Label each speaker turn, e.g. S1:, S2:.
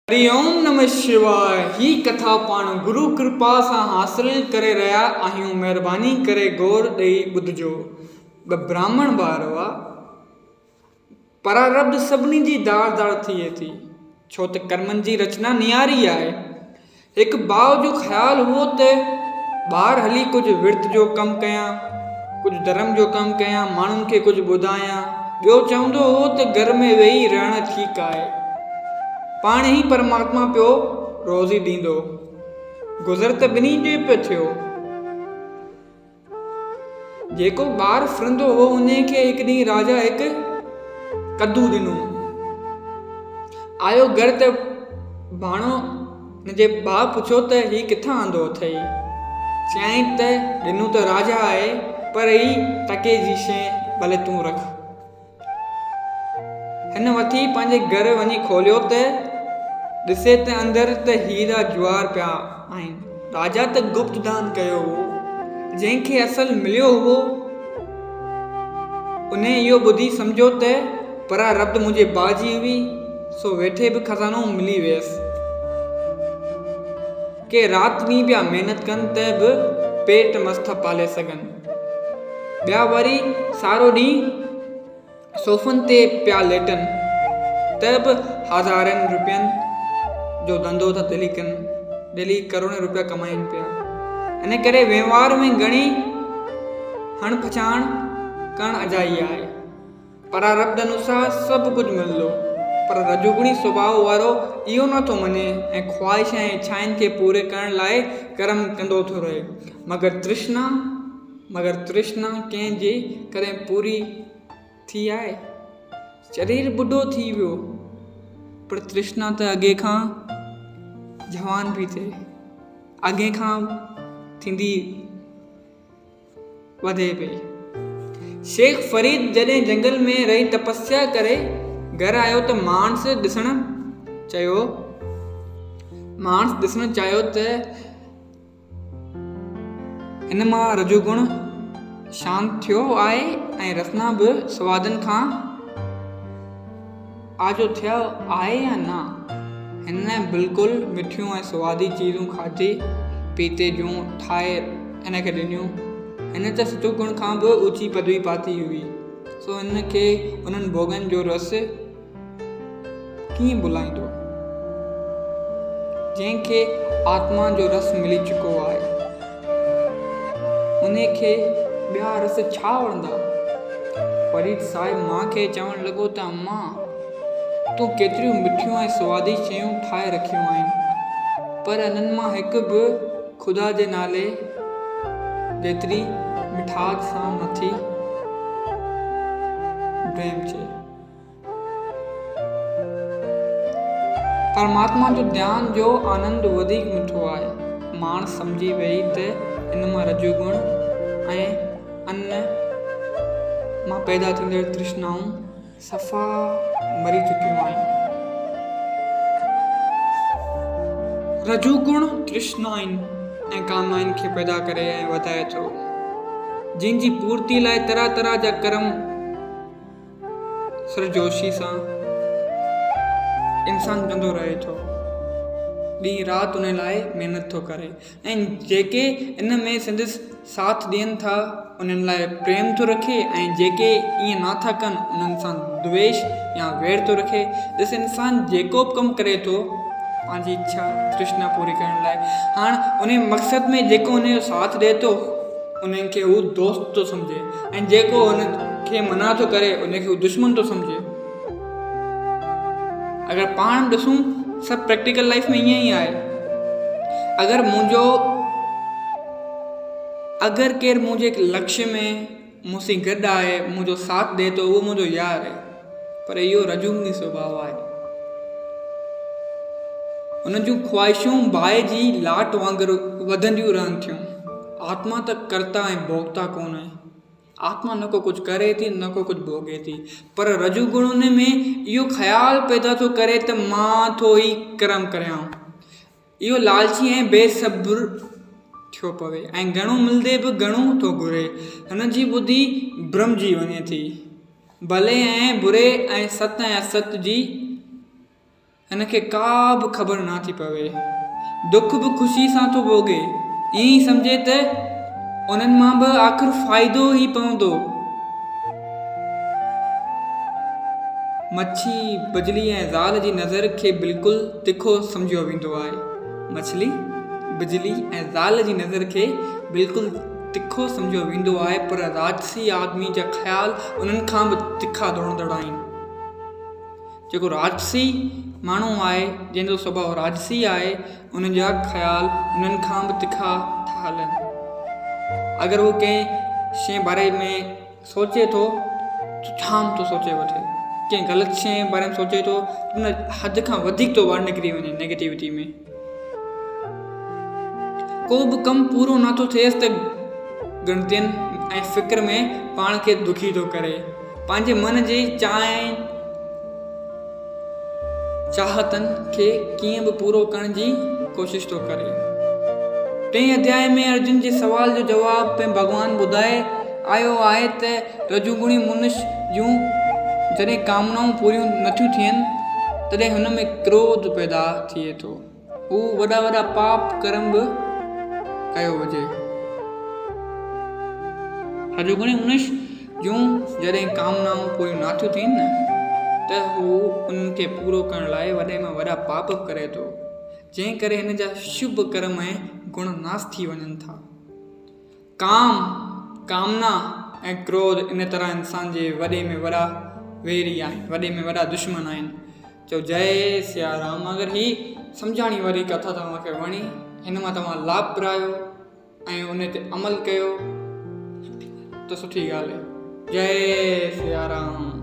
S1: हरिओम नमः शिवाय। ही कथा पाण गुरु कृपा सां हासिल करे रहिया आहियूं। महिरबानी करे गौर ॾेई ॿुधजो। ब्राह्मण ॿार हुआ। परारब्ध सभिनी जी दार दार थिए थी, छो त कर्मनि जी रचना नियारी आहे। हिकु भाउ जो ख़्यालु हुओ त ॿाहिरि हली कुझु विर्त जो कमु कयां, कुझु धर्म जो कमु कयां, माण्हुनि खे कुझु ॿुधायां। ॿियो चवंदो हो त घर में वेही रहणु ठीकु आहे, पाण ई परमात्मा पियो रोज़ी ॾींदो। गुज़र त ॿिन्ही जो पियो थियो। जेको ॿारु फिरंदो हो उन खे हिकु ॾींहुं राजा हिकु कद्दू ॾिनो। आयो घर त भाणो हुनजे भाउ पुछियो त ही किथां आंदो अथई? चयईं त ॾिनो त राजा आहे, पर ही टके जी शइ, भले तूं रख। हिन वठी पंहिंजे घर वञी खोलियो त ॾिसे त अंदरि त हीरा जवाहर पिया आहिनि। राजा त गुप्त दान कयो हो, जंहिंखे असल मिलियो हो उन इहो ॿुधी सम्झो त परारब्ध मुंहिंजे बाजी हुई, सो वेठे बि खज़ानो मिली वियसि। के राति ॾींहुं पिया महिनत कनि त बि पेट मस्त पाले सघनि। ॿिया वरी सारो ॾींहुं सोफ़नि ते पिया लेटनि त बि हज़ारनि रुपयनि जो धंधो था कनि, डेली करोड़ रुपया कमाइनि पिया। इन करे वहिंवार में घणी हण पछाण करणु अजाई आहे। परारब्ध अनुसार सभु कुझु मिलंदो, पर रजोगुणी स्वभाव वारो इहो नथो मञे ऐं ख़्वाहिश ऐं इच्छाउनि खे पूरे करण लाइ कर्म कंदो थो रहे। मगर तृष्णा कंहिंजे कॾहिं पूरी थी आहे? शरीर ॿुढो थी वियो, पर तृष्णा त अॻे खां जवान बि थिए, अॻे खां थींदी वधे पई। शेख फरीद जॾहिं जंगल में रही तपस्या करे घर आयो त माण्स ॾिसणु चाहियो त हिन मां रजोगुण शांत थियो आहे ऐं रसना बि सवादनि खां आजो थियो आहे या न। हिन बिल्कुलु मिठियूं ऐं सवादी चीज़ूं खाधी पीते जूं ठाहे हिन खे ॾिनियूं। हिन त सतोगुण खां बि ऊची पदवी पाती हुई, सो हिन खे उन्हनि भोगनि जो रस कीअं भुलाईंदो जंहिंखे आत्मा जो रस मिली चुको आहे। उन खे ॿिया रस छा वणंदा? फरीद साहिब मां खे चवणु लॻो त अम्मा, तूं केतिरियूं मिठियूं ऐं सवादी शयूं ठाहे रखियूं आहिनि, पर इन्हनि मां हिकु बि ख़ुदा जे नाले जेतिरी मिठास सां नथी प्रेम चे। परमात्मा जो ध्यान जो आनंद वधीक मिठो आहे। माण्हू सम्झी वई त इन मां रजोगुण ऐं अन्न मां पैदा थींदड़ तृष्णाऊं सफ़ा मरी चुकियूं आहिनि। रजोगुण तृष्णाउनि ऐं कामनाउनि खे पैदा करे ऐं वधाए थो, जंहिंजी पूर्ति लाइ तरह तरह जा कर्म सरजोशी सां इंसान कंदो रहे थो। ॾींहुं राति उन लाइ महिनत थो करे, ऐं जेके इन में संदसि साथ ॾियनि था उन्हनि लाइ प्रेम थो रखे, ऐं जेके ईअं नथा कनि उन्हनि सां द्वेष या वैर थो रखे। ॾिस, इंसान जेको बि कमु करे थो पंहिंजी इच्छा तृष्णा पूरी करण लाइ, हाणे उन मक़सद में जेको उनजो साथ ॾिए थो उन्हनि खे हू दोस्त थो सम्झे, ऐं जेको उनखे मना थो करे उनखे हू दुश्मन थो सम्झे। अगरि पाण ॾिसूं सभु प्रैक्टिकल लाइफ में ईअं ई आहे। अगरि केरु मुंहिंजे लक्ष्य में मूंसां गॾु आहे, मुंहिंजो साथ ॾिए थो, उहो मुंहिंजो यार आहे, पर इहो रजोगुणी स्वभाव आहे। हुन जूं ख़्वाहिशूं बाहि जी लाट वांगुरु वधंदियूं रहनि थियूं। आत्मा त कर्ता ऐं भोगता कोन आहे। आत्मा न को कुझु करे थी, न को कुझु भोगे थी, पर रजोगुण में इहो ख़्यालु पैदा थो करे त मां थो ई कर्म करियां। इहो लालची ऐं बेसब्र थियो पवे, ऐं घणो मिलंदे बि घणो थो घुरे। हिन जी ॿुधी भ्रमजी वञे थी। भले ऐं बुरे ऐं सत ऐं असत जी हिनखे का बि ख़बर न थी पवे। दुख बि ख़ुशी सां थो भोगे, ईअं ई सम्झे त उन्हनि मां बि आख़िर फ़ाइदो ई पवंदो। मच्छी बिजली ऐं ज़ाल जी नज़र खे बिल्कुलु तिखो सम्झियो वेंदो आहे। मछली बिजली ऐं ज़ाल जी नज़र खे बिल्कुलु तिखो सम्झियो वेंदो आहे, पर राजसी आदमी जा ख़्याल उन्हनि खां बि तिखा दौड़ंदड़ आहिनि। जेको राजसी माण्हू आहे, जंहिंजो सुभाउ राजसी आहे, उन्हनि जा ख़्याल उन्हनि खां बि तिखा था हलनि। अगरि उहो कंहिं शइ बारे में सोचे थो त जाम थो सोचे वठे, कंहिं ग़लति शइ बारे में सोचे थो उन हद खां वधीक थो ॿाहिरि निकिरी वञे नेगेटिविटी में। को बि कमु पूरो नथो थिएसि त ॻणतियुनि ऐं फ़िक्र में पाण खे दुखी थो करे, पंहिंजे मन जी चाहतनि खे कीअं बि पूरो करण जी कोशिश थो करे। 3 अध्याय में अर्जुन जे सवाल जो जवाब में भॻवान ॿुधाए आयो आहे त रजोगुणी मनुष्य जूं जॾहिं कामनाऊं पूरियूं नथियूं थियनि तॾहिं हुन में क्रोध पैदा थिए थो, हू वॾा वॾा पाप कर्म बि कयो हुजे। रजोगुणी मनुष्य जूं जॾहिं कामनाऊं पूरियूं नथियूं थियनि न त हू उन्हनि खे पूरो करण लाइ वॾे में वॾा पाप करे थो, जंहिं करे हिन जा शुभ कर्म ऐं गुण नाश थी वञनि था। कामना ऐं क्रोध इन तरह इंसान जे वॾे में वॾा वेरी आहिनि, वॾे में वॾा दुश्मन आहिनि। चओ जय सिया राम। अगरि ही सम्झाणी वारी कथा तव्हांखे वणी, हिन मां तव्हां लाभ पायो ऐं उन ते अमल कयो त सुठी ॻाल्हि आहे। जय सिया राम।